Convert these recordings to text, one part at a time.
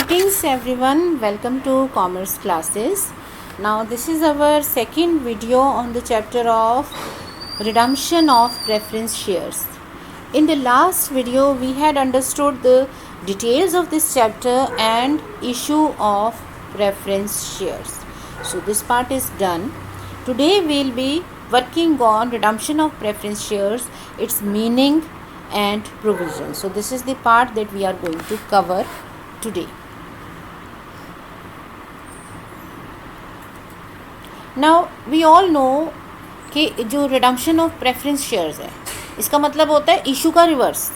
Greetings everyone, welcome to Commerce classes. Now this is our second video on the chapter of redemption of preference shares. In the last video we had understood the details of this chapter and issue of preference shares. So this part is done. Today we will be working on redemption of preference shares, its meaning and provision. So this is the part that we are going to cover today. Now we all know कि जो redemption of preference shares है इसका मतलब होता है issue का reverse,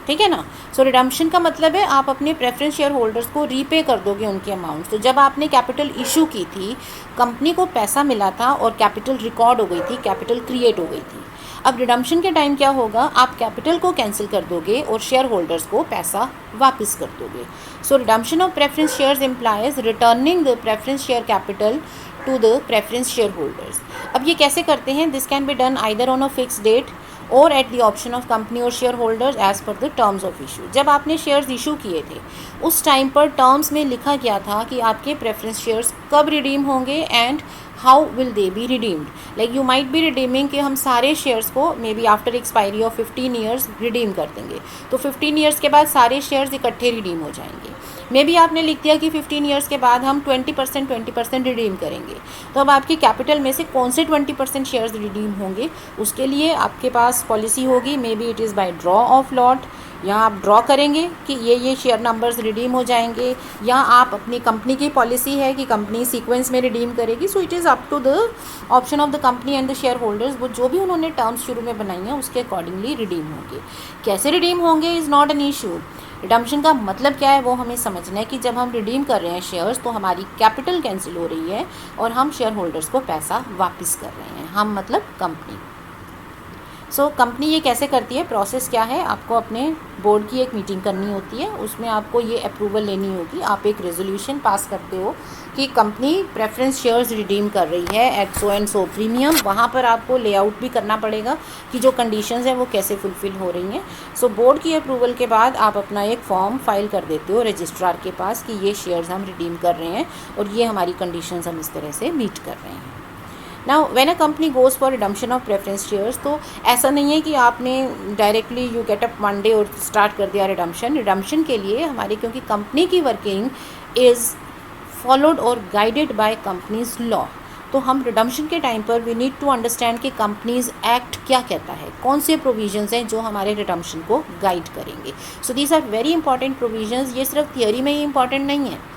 ठीक है ना. सो रिडम्पशन का मतलब है आप अपने प्रेफरेंस शेयर होल्डर्स को रीपे कर दोगे उनके अमाउंट. तो जब आपने कैपिटल इशू की थी, कंपनी को पैसा मिला था और कैपिटल रिकॉर्ड हो गई थी, कैपिटल क्रिएट हो गई थी. अब रिडम्पशन के टाइम क्या होगा, आप कैपिटल को कैंसिल कर दोगे और शेयर होल्डर्स को पैसा वापस कर दोगे. So redemption of preference shares implies returning the preference share capital to the preference share holders. अब ये कैसे करते हैं, this can be done either on a fix date और at the option of company और share holders as per the terms of issue. जब आपने shares issue किए थे उस टाइम पर टर्म्स में लिखा गया था कि आपके प्रेफरेंस शेयर्स कब रिडीम होंगे and how will they be redeemed. Like you might be redeeming कि हम सारे शेयर्स को may be after expiry of 15 years redeem कर देंगे. तो 15 ईयर्स के बाद सारे शेयर्स इकट्ठे रिडीम हो जाएंगे. मे बी आपने लिख दिया कि 15 ईयर्स के बाद हम 20% रिडीम करेंगे. तो अब आपकी कैपिटल में से कौन से 20% शेयर्स रिडीम होंगे, उसके लिए आपके पास पॉलिसी होगी. May be it is by draw of lot, या आप ड्रॉ करेंगे कि ये शेयर नंबर्स रिडीम हो जाएंगे, या आप अपनी कंपनी की पॉलिसी है कि कंपनी सीक्वेंस में रिडीम करेगी. So it is up to the option of the company and the shareholders. वो जो भी उन्होंने टर्म्स शुरू में बनाई हैं उसके अकॉर्डिंगली रिडीम होंगे. कैसे रिडीम होंगे is not an issue. Redemption का मतलब क्या है वो हमें समझना है कि जब हम रिडीम कर रहे हैं शेयर्स तो हमारी कैपिटल कैंसिल हो रही है और हम शेयर होल्डर्स को पैसा वापस कर रहे हैं. हम मतलब कंपनी. सो कंपनी ये कैसे करती है, प्रोसेस क्या है, आपको अपने बोर्ड की एक मीटिंग करनी होती है, उसमें आपको ये अप्रूवल लेनी होगी. आप एक रेजोल्यूशन पास करते हो कि कंपनी प्रेफरेंस शेयर्स रिडीम कर रही है at so and so premium. वहाँ पर आपको लेआउट भी करना पड़ेगा कि जो कंडीशंस हैं वो कैसे फुलफ़िल हो रही हैं. सो बोर्ड की अप्रूवल के बाद आप अपना एक फॉर्म फाइल कर देते हो रजिस्ट्रार के पास कि ये शेयर्स हम रिडीम कर रहे हैं और ये हमारी कंडीशंस हम इस तरह से मीट कर रहे हैं. Now when a company goes for redemption of preference shares, तो ऐसा नहीं है कि आपने directly you get up one day और स्टार्ट कर दिया रिडम्पशन. रिडम्पशन के लिए हमारी, क्योंकि कंपनी की वर्किंग इज़ फॉलोड और गाइडेड बाय कंपनीज लॉ, तो हम रिडम्पशन के टाइम पर वी नीड टू अंडरस्टैंड कि कंपनीज एक्ट क्या कहता है, कौन से प्रोविजंस हैं जो हमारे रिडम्पशन को गाइड करेंगे. So these are very important provisions. ये सिर्फ थियोरी में ही इंपॉर्टेंट नहीं है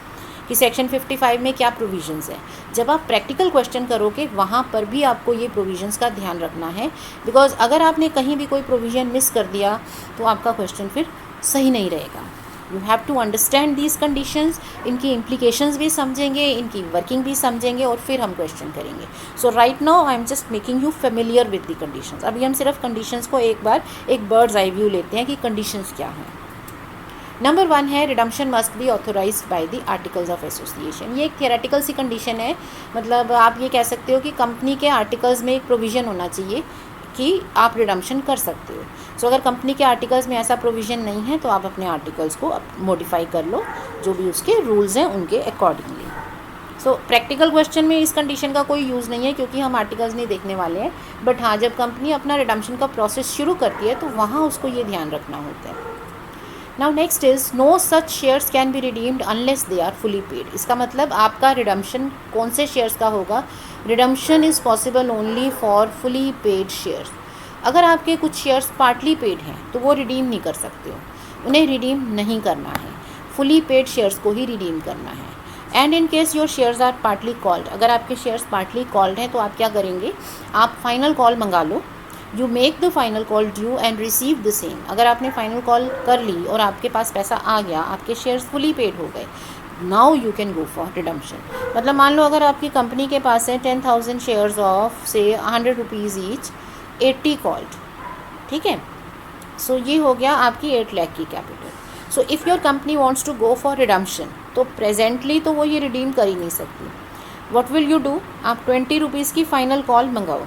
कि सेक्शन 55 में क्या प्रोविजंस है. जब आप प्रैक्टिकल क्वेश्चन करोगे वहाँ पर भी आपको ये प्रोविजंस का ध्यान रखना है, बिकॉज अगर आपने कहीं भी कोई प्रोविज़न मिस कर दिया तो आपका क्वेश्चन फिर सही नहीं रहेगा. You have to understand these conditions. इनकी इम्प्लीकेशंस भी समझेंगे, इनकी वर्किंग भी समझेंगे और फिर हम क्वेश्चन करेंगे. So right now I am just making you familiar with the conditions. अभी हम सिर्फ कंडीशंस को एक बार एक बर्ड्स आई व्यू लेते हैं कि कंडीशंस क्या हैं. नंबर 1 है redemption must be authorised by the articles of association. ये एक थियरेटिकल सी कंडीशन है. मतलब आप ये कह सकते हो कि कंपनी के आर्टिकल्स में एक प्रोविज़न होना चाहिए कि आप रिडम्पशन कर सकते हो. सो अगर कंपनी के आर्टिकल्स में ऐसा प्रोविज़न नहीं है तो आप अपने आर्टिकल्स को मॉडिफाई कर लो जो भी उसके रूल्स हैं उनके अकॉर्डिंगली. सो प्रैक्टिकल क्वेश्चन में इस कंडीशन का कोई यूज़ नहीं है क्योंकि हम आर्टिकल्स नहीं देखने वाले हैं. बट हाँ, जब कंपनी अपना रिडम्पशन का प्रोसेस शुरू करती है तो वहाँ उसको ये ध्यान रखना होता है. Now next is no such shares can be redeemed unless they are fully paid. इसका मतलब आपका रिडम्पशन कौन से शेयर्स का होगा, redemption is possible only for fully paid shares. अगर आपके कुछ शेयर्स पार्टली पेड हैं तो वो रिडीम नहीं कर सकते हो, उन्हें रिडीम नहीं करना है. फुली पेड शेयर्स को ही रिडीम करना है. And in case your shares are partly called, अगर आपके शेयर्स पार्टली कॉल्ड हैं तो आप क्या करेंगे, आप फाइनल कॉल मंगा लो. You make the final call due and receive the same. अगर आपने फाइनल कॉल कर ली और आपके पास पैसा आ गया, आपके शेयर्स फुली पेड हो गए, now you can go for redemption. मतलब मान लो अगर आपकी कंपनी के पास है 10,000 शेयर्स ऑफ से 100 रुपीज़ ईच, 80 कॉल्ड, ठीक है. सो ये हो गया आपकी 8 लाख की capital. So if your company wants to go for redemption तो प्रेजेंटली तो वो ये रिडीम कर ही नहीं सकती. व्हाट विल यू डू, आप 20 रुपीज़ की फ़ाइनल कॉल मंगाओ.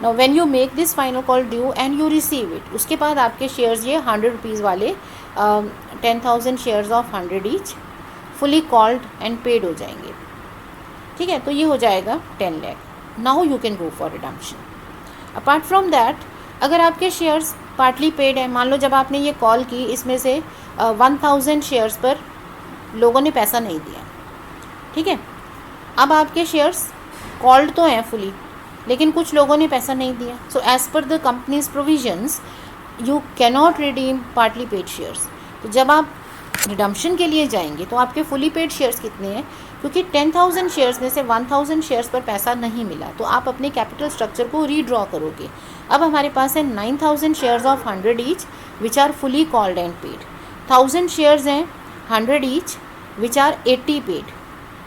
Now when you make this final call due and you receive it, उसके बाद आपके शेयर्स ये 100 रुपीज़ वाले 10,000 shares of 100 each fully called and paid हो जाएंगे, ठीक है। तो ये हो जाएगा 10 lakh. Now you can go for redemption. Apart from that, अगर आपके शेयर्स पार्टली पेड है, मान लो जब आपने ये कॉल की इसमें से 1000 शेयर्स पर लोगों ने पैसा नहीं दिया, ठीक है। अब आपके शेयर्स कॉल्ड तो हैं फुली, लेकिन कुछ लोगों ने पैसा नहीं दिया। So as per the companies provisions you cannot redeem partly paid shares. तो जब आप रिडम्पशन के लिए जाएंगे तो आपके फुली पेड शेयर्स कितने हैं, क्योंकि 10,000 शेयर्स में से 1000 शेयर्स पर पैसा नहीं मिला, तो आप अपने कैपिटल स्ट्रक्चर को रीड्रॉ करोगे। अब हमारे पास है 9000 shares of 100 each which are fully called and paid, 1000 shares हैं 100 ईच विच आर 80 पेड,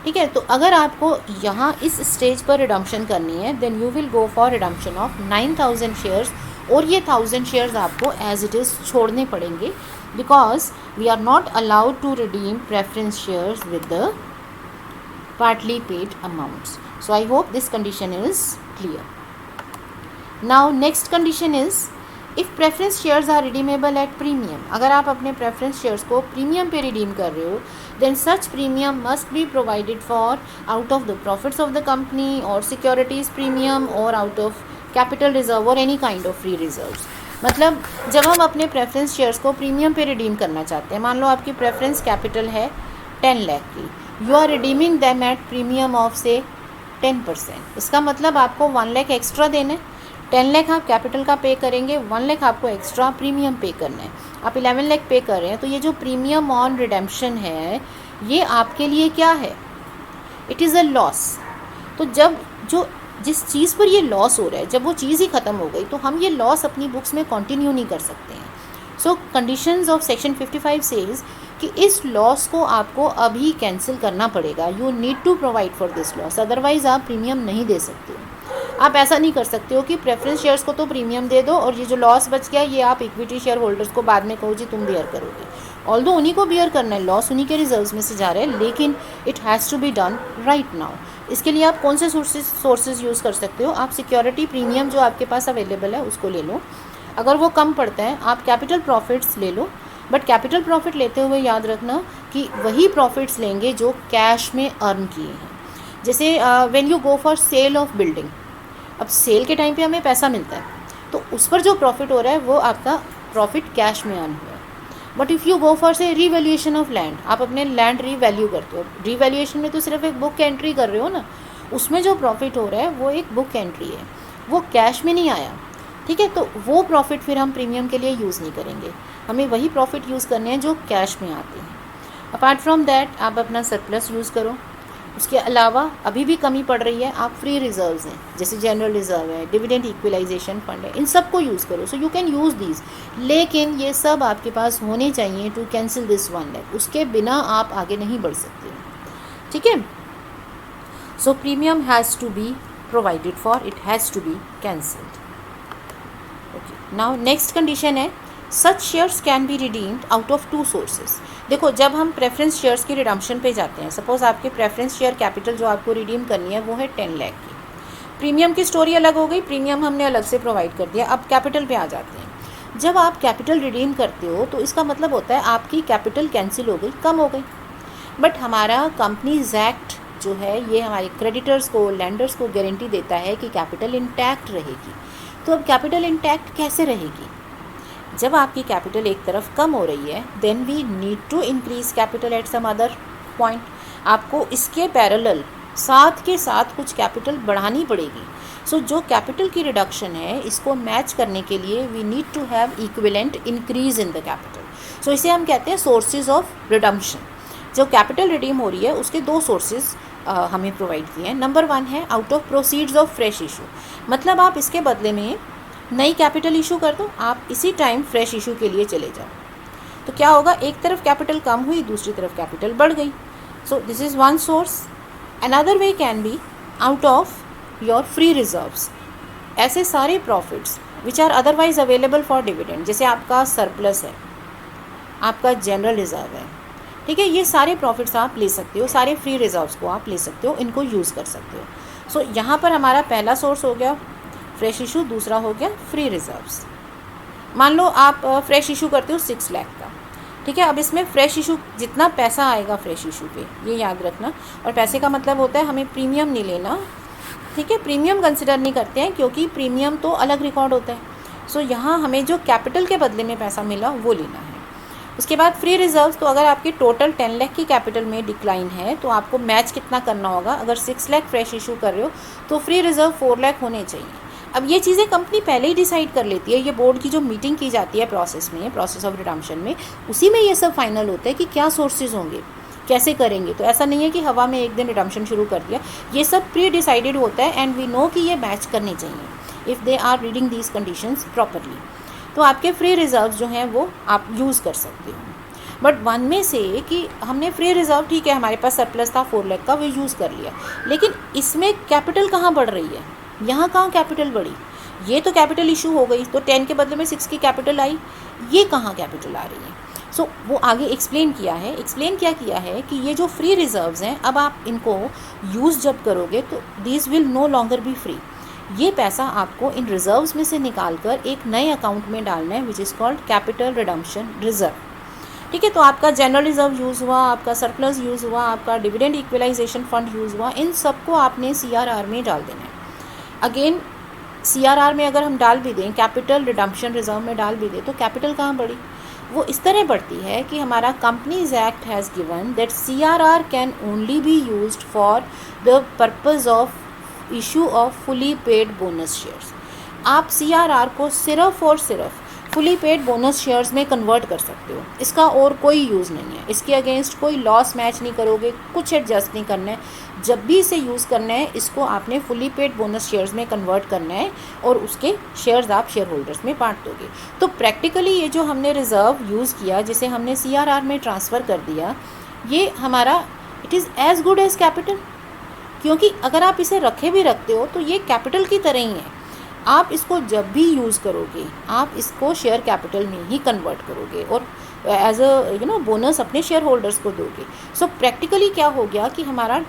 ठीक है। तो अगर आपको यहाँ इस स्टेज पर रिडम्पशन करनी है then you will go for redemption of 9000 shares, और ये 1000 शेयर्स आपको एज इट इज़ छोड़ने पड़ेंगे, because we are not allowed to redeem preference shares with the partly paid amounts. So I hope this condition is clear. Now next condition is if preference shares are redeemable at premium. अगर आप अपने preference shares को premium पे redeem कर रहे हो then such premium must be provided for out of the profits of the company or securities premium or out of capital reserve or any kind of free reserves. मतलब जब हम अपने preference shares को premium पे redeem करना चाहते हैं, मान लो आपकी preference capital है 10 लाख की, you are redeeming them at premium of से 10%। इसका मतलब आपको 1 लाख एक्स्ट्रा देना है, 10 लाख आप कैपिटल का पे करेंगे, 1 लाख आपको एक्स्ट्रा प्रीमियम पे करना है, आप 11 लाख पे कर रहे हैं। तो ये जो प्रीमियम ऑन रिडेम्पशन है ये आपके लिए क्या है, इट इज़ अ लॉस। तो जब जिस चीज़ पर ये लॉस हो रहा है, जब वो चीज़ ही ख़त्म हो गई तो हम ये लॉस अपनी बुक्स में कंटिन्यू नहीं कर सकते हैं। So conditions of section 55 says कि इस लॉस को आपको अभी कैंसिल करना पड़ेगा, you need to provide for this loss, otherwise आप प्रीमियम नहीं दे सकते हो। आप ऐसा नहीं कर सकते हो कि प्रेफरेंस शेयर्स को तो प्रीमियम दे दो और ये जो लॉस बच गया ये आप इक्विटी शेयर होल्डर्स को बाद में कहो जी तुम बियर करोगे। ऑल्दो उन्हीं को बियर करना है, लॉस उन्हीं के रिजर्व्स में से जा रहा है, लेकिन it has to be done right now. इसके लिए आप कौन से सोर्सेज यूज़ कर सकते हो, आप सिक्योरिटी प्रीमियम जो आपके पास अवेलेबल है उसको ले लो, अगर वो कम पड़ता है आप कैपिटल प्रॉफिट्स ले लो, बट कैपिटल प्रॉफिट लेते हुए याद रखना कि वही प्रॉफिट्स लेंगे जो कैश में अर्न किए हैं। जैसे when you go for sale of building, अब सेल के टाइम पे हमें पैसा मिलता है तो उस पर जो प्रॉफिट हो रहा है वो आपका प्रॉफिट कैश में अर्न हुआ है। But if you go for से रीवैल्यूएशन ऑफ लैंड, आप अपने लैंड रीवैल्यू करते हो, रीवैल्यूएशन में तो सिर्फ एक बुक एंट्री कर रहे हो ना, उसमें जो प्रॉफिट हो रहा है वो एक बुक एंट्री है, वो कैश में नहीं आया, ठीक है। तो वो प्रॉफिट फिर हम प्रीमियम के लिए यूज़ नहीं करेंगे, हमें वही प्रॉफिट यूज़ करने हैं जो कैश में आते हैं। अपार्ट फ्रॉम दैट आप अपना सरप्लस यूज़ करो। उसके अलावा अभी भी कमी पड़ रही है, आप फ्री रिजर्व्स हैं जैसे जनरल रिजर्व है, डिविडेंड इक्वलाइजेशन फंड है, इन सब को यूज़ करो। So you can use these, लेकिन ये सब आपके पास होने चाहिए टू कैंसिल दिस 1 लाख, उसके बिना आप आगे नहीं बढ़ सकते, ठीक है। So premium has to be provided for, it has to be cancelled. Okay, now next condition है such shares can be redeemed out of 2 sources. देखो जब हम प्रेफरेंस शेयर्स की रिडम्पशन पे जाते हैं, सपोज़ आपके प्रेफरेंस शेयर कैपिटल जो आपको रिडीम करनी है वो है 10 लाख की, प्रीमियम की स्टोरी अलग हो गई, प्रीमियम हमने अलग से प्रोवाइड कर दिया। अब कैपिटल पे आ जाते हैं। जब आप कैपिटल रिडीम करते हो तो इसका मतलब होता है आपकी कैपिटल कैंसिल हो गई, कम हो गई, बट हमारा कंपनीज एक्ट जो है ये हमारे क्रेडिटर्स को, लैंडर्स को गारंटी देता है कि कैपिटल इंटैक्ट रहेगी। तो अब कैपिटल इंटैक्ट कैसे रहेगी, जब आपकी कैपिटल एक तरफ कम हो रही है then we need to increase capital at some other point, आपको इसके पैरेलल साथ के साथ कुछ कैपिटल बढ़ानी पड़ेगी। सो जो कैपिटल की रिडक्शन है इसको मैच करने के लिए we need to have equivalent increase in the capital. So इसे हम कहते हैं सोर्सेज ऑफ रिडम्पशन। जो कैपिटल रिडीम हो रही है उसके 2 सोर्सेज हमें प्रोवाइड किए हैं। नंबर 1 है out of proceeds of fresh issue, मतलब आप इसके बदले में नई कैपिटल इशू कर दो, आप इसी टाइम फ्रेश इशू के लिए चले जाओ। तो क्या होगा, एक तरफ कैपिटल कम हुई, दूसरी तरफ कैपिटल बढ़ गई। So this is one source. Another way can be out of your free reserves, ऐसे सारे profits which are otherwise available for dividend, जैसे आपका सरप्लस है, आपका जनरल रिजर्व है, ठीक है, ये सारे प्रॉफिट्स आप ले सकते हो, सारे फ्री रिजर्व्स को आप ले सकते हो, इनको यूज़ कर सकते हो। सो यहाँ पर हमारा पहला सोर्स हो गया फ्रेश इशू, दूसरा हो गया फ्री रिजर्व्स। मान लो आप फ्रेश इशू करते हो 6 लाख का, ठीक है। अब इसमें फ्रेश इशू जितना पैसा आएगा फ्रेश इशू पे, ये याद रखना। और पैसे का मतलब होता है हमें प्रीमियम नहीं लेना, ठीक है, प्रीमियम कंसिडर नहीं करते हैं क्योंकि प्रीमियम तो अलग रिकॉर्ड होता है। सो यहाँ हमें जो कैपिटल के बदले में पैसा मिला वो लेना है। उसके बाद फ्री रिजर्व्स, तो अगर आपकी टोटल 10 लाख की कैपिटल में डिक्लाइन है तो आपको मैच कितना करना होगा। अगर 6 लाख फ्रेश इशू कर रहे हो तो फ्री रिजर्व 4 लाख होने चाहिए। अब ये चीज़ें कंपनी पहले ही डिसाइड कर लेती है, ये बोर्ड की जो मीटिंग की जाती है प्रोसेस ऑफ रिडम्पशन में, उसी में ये सब फाइनल होता है कि क्या सोर्सेज होंगे, कैसे करेंगे। तो ऐसा नहीं है कि हवा में एक दिन रिडम्पशन शुरू कर दिया, ये सब प्री डिसाइडेड होता है एंड वी नो कि ये मैच करने चाहिए if they are reading these conditions properly. तो आपके फ्री रिजर्व जो हैं वो आप यूज़ कर सकते हो। बट वन में से कि हमने फ्री रिजर्व, ठीक है, हमारे पास सरप्लस था 4 लाख का, वो यूज़ कर लिया, लेकिन इसमें कैपिटल कहाँ बढ़ रही है, यहाँ कहाँ कैपिटल बढ़ी, ये तो कैपिटल इशू हो गई, तो 10 के बदले में 6 की कैपिटल आई, ये कहाँ कैपिटल आ रही है। सो वो आगे एक्सप्लेन क्या किया है कि ये जो फ्री रिजर्व्स हैं, अब आप इनको यूज़ जब करोगे तो these will no longer be free. ये पैसा आपको इन रिजर्व्स में से निकाल कर एक नए अकाउंट में डालना है which is called capital redemption reserve, ठीक है। तो आपका जनरल रिजर्व यूज़ हुआ, आपका सरप्लस यूज़ हुआ, आपका डिविडेंड इक्वलाइजेशन फंड यूज़ हुआ, इन सबको आपने CRR में डाल देना है। अगेन CRR में अगर हम डाल भी दें, कैपिटल रिडम्पशन रिजर्व में डाल भी दें, तो कैपिटल कहाँ बढ़ी, वो इस तरह बढ़ती है कि हमारा companies act has given that CRR can only be used for the purpose of issue of fully paid bonus shares. आप CRR को सिर्फ और सिर्फ फुली पेड बोनस शेयर्स में कन्वर्ट कर सकते हो, इसका और कोई यूज़ नहीं है। इसके अगेंस्ट कोई लॉस मैच नहीं करोगे, कुछ एडजस्ट नहीं करना है। जब भी इसे यूज़ करना है, इसको आपने फुली पेड बोनस शेयर्स में कन्वर्ट करना है और उसके शेयर्स आप शेयर होल्डर्स में बांट दोगे। तो प्रैक्टिकली ये जो हमने रिज़र्व यूज़ किया, जिसे हमने CRR में ट्रांसफ़र कर दिया, ये हमारा it is as good as capital, क्योंकि अगर आप इसे रखे भी रखते हो तो ये कैपिटल की तरह ही है। आप इसको जब भी यूज़ करोगे, आप इसको शेयर कैपिटल में ही कन्वर्ट करोगे और एज अ बोनस अपने शेयर होल्डर्स को दोगे। सो प्रैक्टिकली क्या हो गया कि हमारा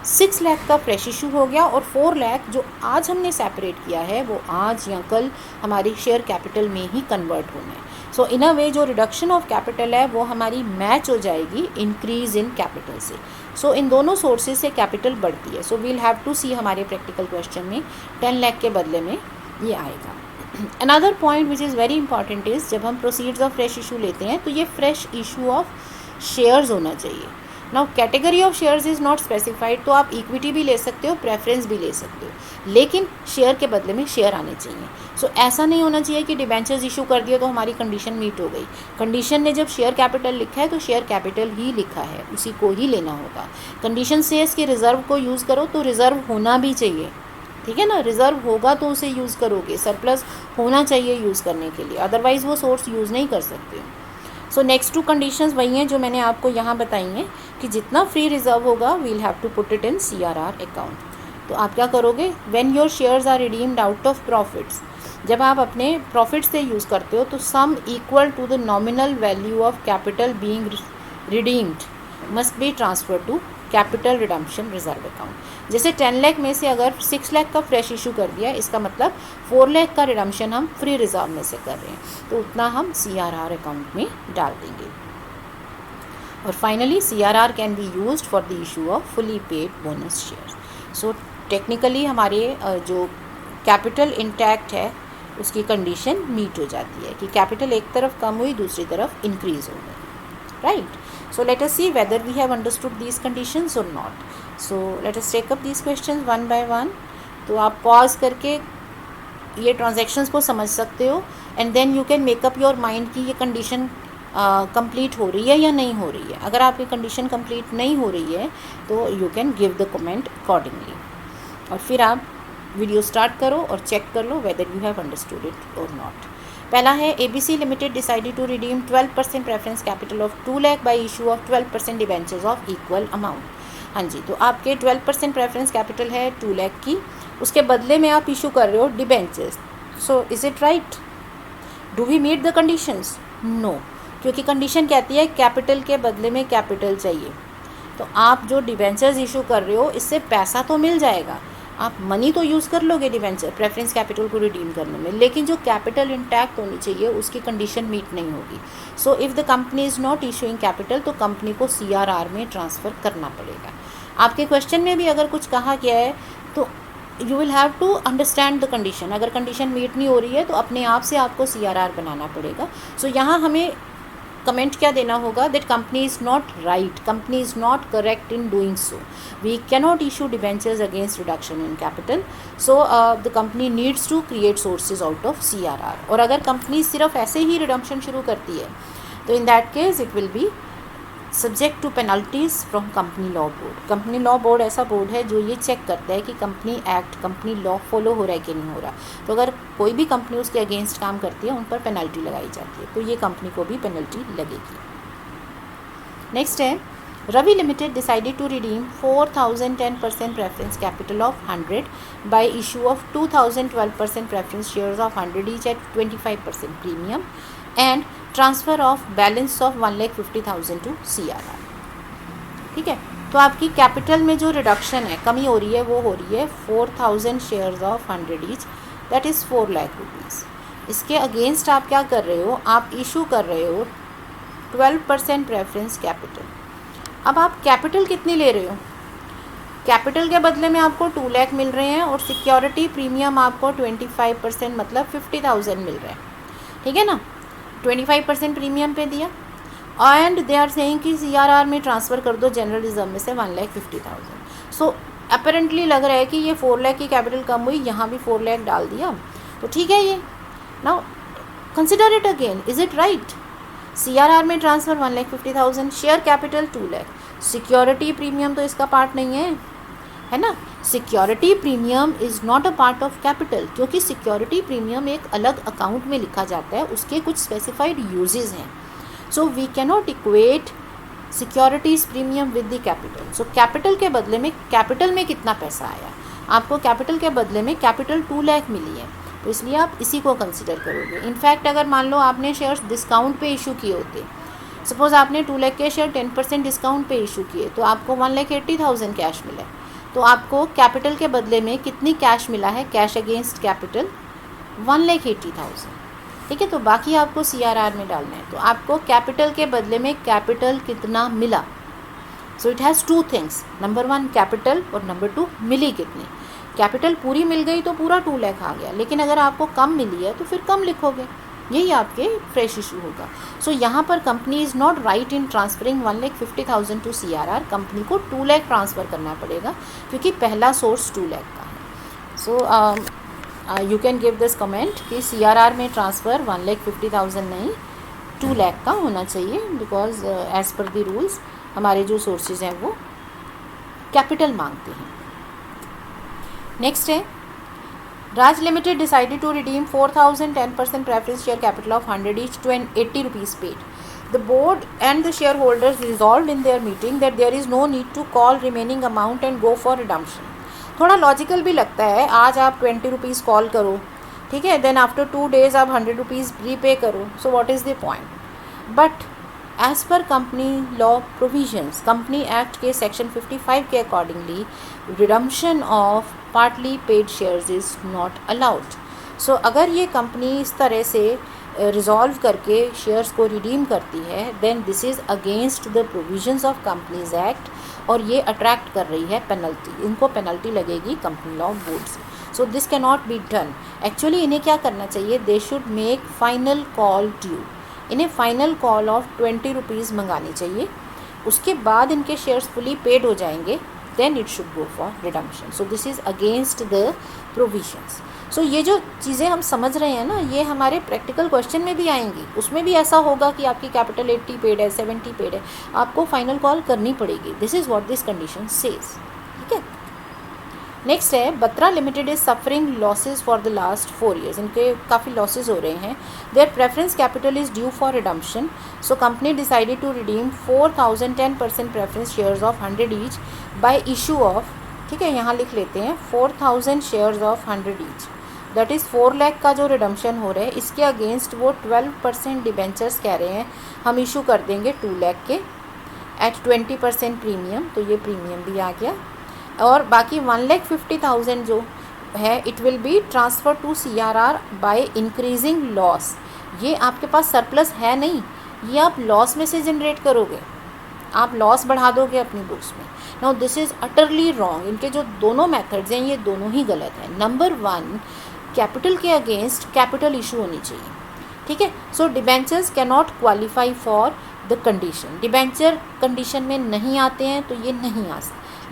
6 लाख का फ्रेश इशू हो गया और 4 लाख जो आज हमने सेपरेट किया है वो आज या कल हमारी शेयर कैपिटल में ही कन्वर्ट होना है। सो इन अ वे जो रिडक्शन ऑफ कैपिटल है वो हमारी मैच हो जाएगी इंक्रीज़ इन कैपिटल से। सो इन दोनों सोर्सेज से कैपिटल बढ़ती है। सो वील हैव टू सी हमारे प्रैक्टिकल क्वेश्चन में 10 लाख के बदले में ये आएगा। Another point which is very important is, जब हम प्रोसीड्स ऑफ फ्रेश इशू लेते हैं तो ये फ्रेश इशू ऑफ शेयर्स होना चाहिए। Now category of shares is not specified, तो आप इक्विटी भी ले सकते हो, प्रेफरेंस भी ले सकते हो, लेकिन शेयर के बदले में शेयर आने चाहिए। सो ऐसा नहीं होना चाहिए कि डिबेंचर्स इशू कर दिए तो हमारी कंडीशन मीट हो गई। कंडीशन ने जब शेयर कैपिटल लिखा है तो शेयर कैपिटल ही लिखा है, उसी को ही लेना होगा। कंडीशन सेज कि रिज़र्व को यूज़ करो तो रिज़र्व होना भी चाहिए, ठीक है ना, रिज़र्व होगा तो उसे यूज़ करोगे, सरप्लस होना चाहिए यूज़ करने के लिए, अदरवाइज़ वो सोर्स यूज़ नहीं कर सकते हो। सो नेक्स्ट 2 कंडीशंस वही हैं जो मैंने आपको यहाँ बताई हैं कि जितना फ्री रिज़र्व होगा we'll have to put it in CRR account. तो आप क्या करोगे, when your shares are redeemed out of profits, जब आप अपने प्रॉफिट से यूज़ करते हो तो sum equal to the nominal value of capital being redeemed must be transfer to capital redemption reserve account. जैसे 10 लाख में से अगर 6 लाख का फ्रेश इशू कर दिया, इसका मतलब 4 लाख का रिडम्पशन हम फ्री रिजर्व में से कर रहे हैं, तो उतना हम CRR अकाउंट में डाल देंगे। और finally CRR can be used for the issue of fully paid bonus share. So technically हमारे जो कैपिटल इंटैक्ट है उसकी कंडीशन मीट हो जाती है कि कैपिटल एक तरफ कम हुई, दूसरी तरफ इंक्रीज हो गई, right. So let us see whether we have understood these conditions or not. So let us take up these questions one by one. तो आप pause करके ये transactions को समझ सकते हो and then you can make up your mind कि ये condition complete हो रही है या नहीं हो रही है। अगर आपकी condition complete नहीं हो रही है तो you can give the comment accordingly. और फिर आप वीडियो स्टार्ट करो और चेक कर लो whether you have understood it or not. पहला है ABC limited decided to redeem 12% preference capital of 2 lakh by issue of 12% debentures of equal amount. हाँ जी, तो आपके 12% प्रेफरेंस कैपिटल है 2 लाख की, उसके बदले में आप इशू कर रहे हो debentures. So is it right, do we meet the conditions? No, क्योंकि कंडीशन कहती है कैपिटल के बदले में कैपिटल चाहिए। तो आप जो डिबेंचर्स इशू कर रहे हो इससे पैसा तो मिल जाएगा, आप मनी तो यूज़ कर लोगे डिबेंचर प्रेफरेंस कैपिटल को रिडीम करने में, लेकिन जो कैपिटल इंटैक्ट होनी चाहिए उसकी कंडीशन मीट नहीं होगी। So if the company is not issuing capital तो कंपनी को CRR में ट्रांसफ़र करना पड़ेगा। आपके क्वेश्चन में भी अगर कुछ कहा गया है तो you will have to understand the condition. अगर कंडीशन मीट नहीं हो रही है तो अपने आप से आपको CRR बनाना पड़ेगा। सो यहाँ हमें कमेंट क्या देना होगा, that company is not right, company is not correct in doing so, we cannot issue debentures against reduction in capital, so the company needs to create sources out of CRR। और अगर company सिर्फ ऐसे ही redemption शुरू करती है तो in that case it will be subject to penalties from company law board. Company law board ऐसा board है जो ये चेक करता है कि company act, company law follow हो रहा है कि नहीं हो रहा। तो अगर कोई भी कंपनी उसके अगेंस्ट काम करती है उन पर पेनल्टी लगाई जाती है, तो ये कंपनी को भी पेनल्टी लगेगी। नेक्स्ट है, Ravi limited decided to redeem 4010% preference capital of 100 by issue of 2012% preference shares of 100 each at 25% premium and transfer of balance of 1,50,000 to CRR। ठीक है, तो आपकी कैपिटल में जो रिडक्शन है, कमी हो रही है, वो हो रही है 4000 shares of 100 each, that is 4 lakh rupees. इसके अगेंस्ट आप क्या कर रहे हो, आप इशू कर रहे हो 12% प्रेफरेंस कैपिटल। अब आप कैपिटल कितनी ले रहे हो, कैपिटल के बदले में आपको 2 लाख मिल रहे हैं और सिक्योरिटी प्रीमियम आपको 25% मतलब 50,000 मिल रहा है। ठीक है ना, 25% प्रीमियम पे दिया एंड दे आर सेइंग कि CRR में ट्रांसफ़र कर दो जनरल रिजर्व में से 1,50,000। सो अपेरेंटली लग रहा है कि ये 4 लाख की कैपिटल कम हुई, यहाँ भी 4 लाख डाल दिया तो ठीक है। ये now consider it again, is it right? CRR में transfer 1,50,000, share capital 2 lakh, security premium तो इसका पार्ट नहीं है ना। Security premium is not a part of capital, क्योंकि सिक्योरिटी प्रीमियम एक अलग अकाउंट में लिखा जाता है, उसके कुछ स्पेसिफाइड यूजेस हैं। So we cannot equate securities premium with the capital. So capital के बदले में, कैपिटल में कितना पैसा आया आपको, कैपिटल के बदले में कैपिटल 2 लाख मिली है, तो इसलिए आप इसी को कंसिडर करोगे। इनफैक्ट अगर मान लो आपने शेयर्स डिस्काउंट पे इशू किए होते, सपोज़ आपने 2 लाख के शेयर 10% डिस्काउंट पे इशू किए तो आपको 1,80,000 कैश मिला, तो आपको कैपिटल के बदले में कितनी कैश मिला है, कैश अगेंस्ट कैपिटल 1,80,000। ठीक है, तो बाकी आपको CRR में डालना है, तो आपको कैपिटल के बदले में कैपिटल कितना मिला। So it has 2 things, number 1 capital और नंबर 2 मिली कितनी। कैपिटल पूरी मिल गई तो पूरा 2 लाख आ गया, लेकिन अगर आपको कम मिली है तो फिर कम लिखोगे, यही आपके फ्रेश इशू होगा। सो यहाँ पर company is not right in transferring 1,50,000 to CRR, company को 2 लाख ट्रांसफ़र करना पड़ेगा क्योंकि पहला सोर्स 2 लाख का है। So you can give this comment कि CRR में ट्रांसफ़र 1,50,000 नहीं 2 लाख का होना चाहिए, because as per the rules हमारे जो सोर्सेज हैं वो कैपिटल मांगते हैं। नेक्स्ट है, Raj Limited decided to redeem 4,010% preference share capital of 100 each to an 80 rupees paid. The board and the shareholders resolved in their meeting that there is no need to call remaining amount and go for redemption. थोड़ा logical भी लगता है, आज आप 20 rupees call करो, ठीक है, then after 2 days आप 100 रुपीज़ रीपे करो, so what is the point. But as per company law provisions, company act के सेक्शन 55 के accordingly redemption of partly paid shares is not allowed. So अगर ये company इस तरह से रिजॉल्व करके शेयर्स को रिडीम करती है, then this is against the provisions of companies act और ये अट्रैक्ट कर रही है पेनल्टी, इनको पेनल्टी लगेगी कंपनी लॉ बोर्ड से। So this can not be done. Actually इन्हें क्या करना चाहिए, they should make final call due, इन्हें फाइनल कॉल ऑफ 20 रुपीज़ मंगानी चाहिए, उसके बाद इनके शेयर्स फुली पेड हो जाएंगे, then it should go for redemption. So this is against the provisions. So ये जो चीज़ें हम समझ रहे हैं ना, ये हमारे प्रैक्टिकल क्वेश्चन में भी आएंगी, उसमें भी ऐसा होगा कि आपकी कैपिटल 80 पेड है, 70 पेड है, आपको फाइनल कॉल करनी पड़ेगी। This is what this condition says. ठीक है, नेक्स्ट है, Batra limited is suffering losses for the last 4 years, इनके काफ़ी लॉसेज हो रहे हैं। There preference capital is due for redemption, so company decided to redeem 4,010% preference shares of 100 each by issue of, ठीक है, यहाँ लिख लेते हैं 4,000 shares of 100 each, that is 4 lakh का जो रिडम्पशन हो रहा है, इसके अगेंस्ट वो 12% डिबेंचर्स कह रहे हैं हम इशू कर देंगे 2 लाख के एट 20% प्रीमियम, तो ये प्रीमियम भी आ गया। और बाकी 1,50,000 जो है it will be transfer to CRR by increasing loss. ये आपके पास सरप्लस है नहीं, ये आप लॉस में से जनरेट करोगे, आप लॉस बढ़ा दोगे अपनी बुक्स में। Now this is utterly wrong. इनके जो दोनों मेथड्स हैं ये दोनों ही गलत हैं। नंबर 1, कैपिटल के अगेंस्ट कैपिटल इशू होनी चाहिए, ठीक है। So debentures can not qualify for the condition, debenture condition में नहीं आते हैं तो ये नहीं आ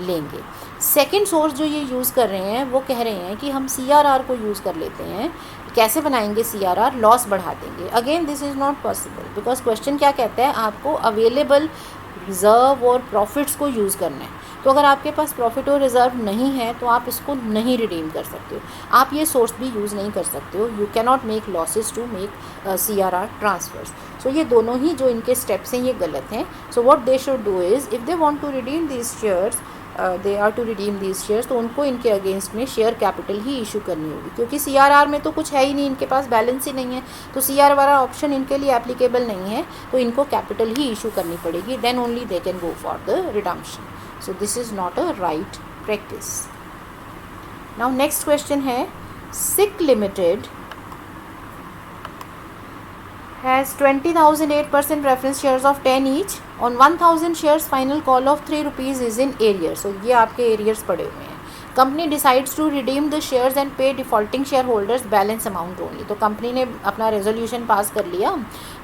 लेंगे। सेकेंड सोर्स जो ये यूज़ कर रहे हैं वो कह रहे हैं कि हम CRR को यूज़ कर लेते हैं। कैसे बनाएंगे CRR? लॉस बढ़ा देंगे। Again this is not possible because question क्या कहता है, आपको अवेलेबल रिज़र्व और प्रॉफिट्स को यूज़ करना है। तो अगर आपके पास प्रॉफिट और रिज़र्व नहीं है तो आप इसको नहीं रिडीम कर सकते हो, आप ये सोर्स भी यूज़ नहीं कर सकते हो। You can not make losses to make CRR transfers. So ये दोनों ही जो इनके स्टेप्स हैं ये गलत हैं। So what they should do is, if they want to redeem these shares, they are to redeem these shares, तो उनको इनके अगेंस्ट में शेयर कैपिटल ही इशू करनी होगी, क्योंकि CRR में तो कुछ है ही नहीं, इनके पास बैलेंस ही नहीं है, तो CRR वाला ऑप्शन इनके लिए एप्लीकेबल नहीं है, तो इनको कैपिटल ही इशू करनी पड़ेगी। Then only they can go for the redemption. So this is not a right practice. Now next question है, SIC limited has 20,008% preference shares of 10 each on 1,000 shares final call of 3 rupees is in arrears। so ये आपके arrears पड़े हुए हैं। Company decides to redeem the shares and pay defaulting share holders balance amount only. तो company ने अपना resolution pass कर लिया,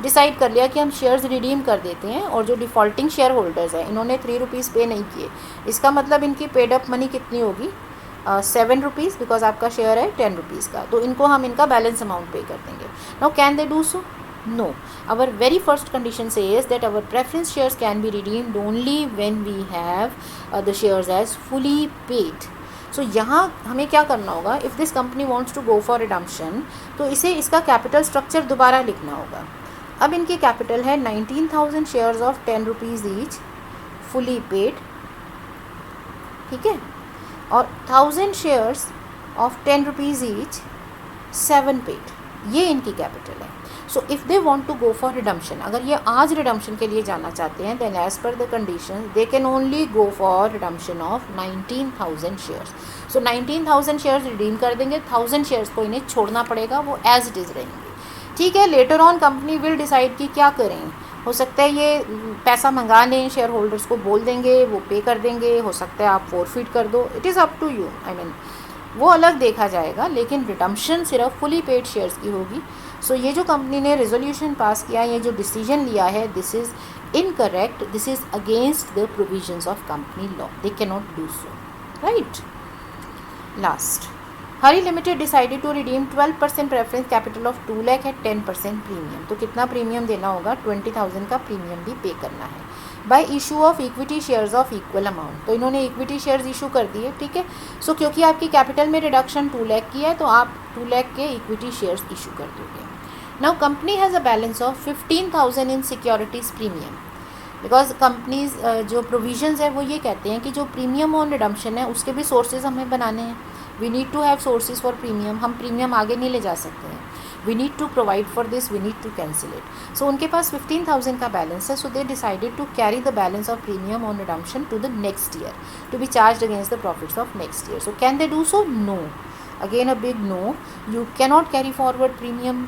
डिसाइड कर लिया कि हम शेयर्स रिडीम कर देते हैं, और जो डिफॉल्टिंग शेयर होल्डर्स हैं इन्होंने 3 रुपीज़ पे नहीं किए, इसका मतलब इनकी पेड अप मनी कितनी होगी, 7 रुपीज़, बिकॉज आपका शेयर है 10 रुपीज़ का, तो इनको हम इनका बैलेंस अमाउंट पे कर देंगे। Now can they do so? No. Our very first condition says that our preference shares can be redeemed only when we have the shares as fully paid. So यहाँ हमें क्या करना होगा, if this company wants to go for redemption, तो इसे इसका capital structure दोबारा लिखना होगा। अब इनकी कैपिटल है 19,000 shares of 10 rupees each fully paid, ठीक है, और 1,000 shares of 10 rupees each 7 paid, ये इनकी कैपिटल है। So if they want to go for redemption, अगर ये आज रिडम्पशन के लिए जाना चाहते हैं, then as per the condition they can only go for redemption of 19,000 shares. So 19,000 shares redeem कर देंगे, 1,000 शेयर्स को इन्हें छोड़ना पड़ेगा, वो एज इट इज़ रहेंगे, ठीक है। Later on company will decide कि क्या करें, हो सकता है ये पैसा मंगा लें, शेयर होल्डर्स को बोल देंगे, वो पे कर देंगे, हो सकता है आप फोरफिट कर दो, it is up to you, I mean वो अलग देखा जाएगा, लेकिन रिडम्पशन सिर्फ फुली पेड शेयर्स की होगी। सो ये जो कंपनी ने रेजोल्यूशन पास किया, ये जो डिसीजन लिया है, this is incorrect, this is against the provisions of company law, they can not do so, right. Last, Hari limited decided to redeem 12% preference capital of 2 lakh at 10% premium. तो कितना premium देना होगा, 20,000 का प्रीमियम भी पे करना है bye issue of equity shares of equal amount. तो इन्होंने इक्विटी शेयर्स इशू कर दिए, ठीक है। सो क्योंकि आपकी कैपिटल में रिडक्शन 2 लाख की है, तो आप 2 लाख के इक्विटी शेयर्स इशू कर दोगे। Now company has a balance of 15,000 in securities premium, because companies जो प्रोविजंस है वो ये कहते हैं कि जो प्रीमियम ऑन रिडम्पशन है उसके भी सोर्सेज हमें बनाने हैं। We need to have sources for premium, हम प्रीमियम आगे नहीं ले जा सकते हैं, we need to provide for this, we need to cancel it. So उनके पास 15,000 का बैलेंस है, so they decided to carry the balance of premium on redemption to the next year to be charge against the profits of next year. So can they do so? No, again a big no, you cannot carry forward premium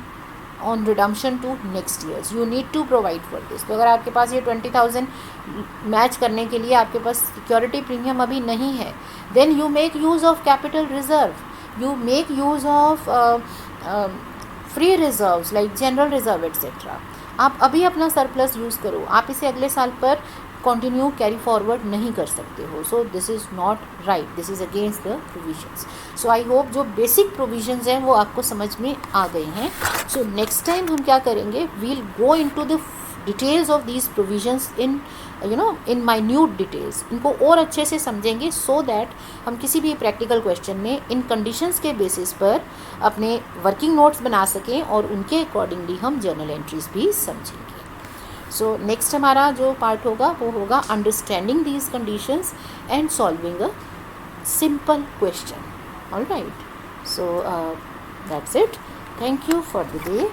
on redemption to next years, you need to provide for this. तो अगर आपके पास ये 20,000 match करने के लिए आपके पास security premium अभी नहीं है, then you make use of capital reserve, you make use of free reserves like general reserve etc. आप अभी अपना सरप्लस यूज़ करो, आप इसे अगले साल पर कंटिन्यू कैरी फॉरवर्ड नहीं कर सकते हो। सो this is not right, this is against the provisions. So I hope जो बेसिक प्रोविजंस हैं वो आपको समझ में आ गए हैं। सो नेक्स्ट टाइम हम क्या करेंगे, we'll go into the details of these provisions in in minute details, इनको और अच्छे से समझेंगे, सो दैट हम किसी भी प्रैक्टिकल क्वेश्चन में इन कंडीशंस के बेसिस पर अपने वर्किंग नोट्स बना सकें और उनके अकॉर्डिंगली हम जर्नल एंट्रीज भी समझेंगे। सो नेक्स्ट हमारा जो पार्ट होगा वो होगा understanding these conditions and solving a simple question. All right, so that's it, thank you for the day.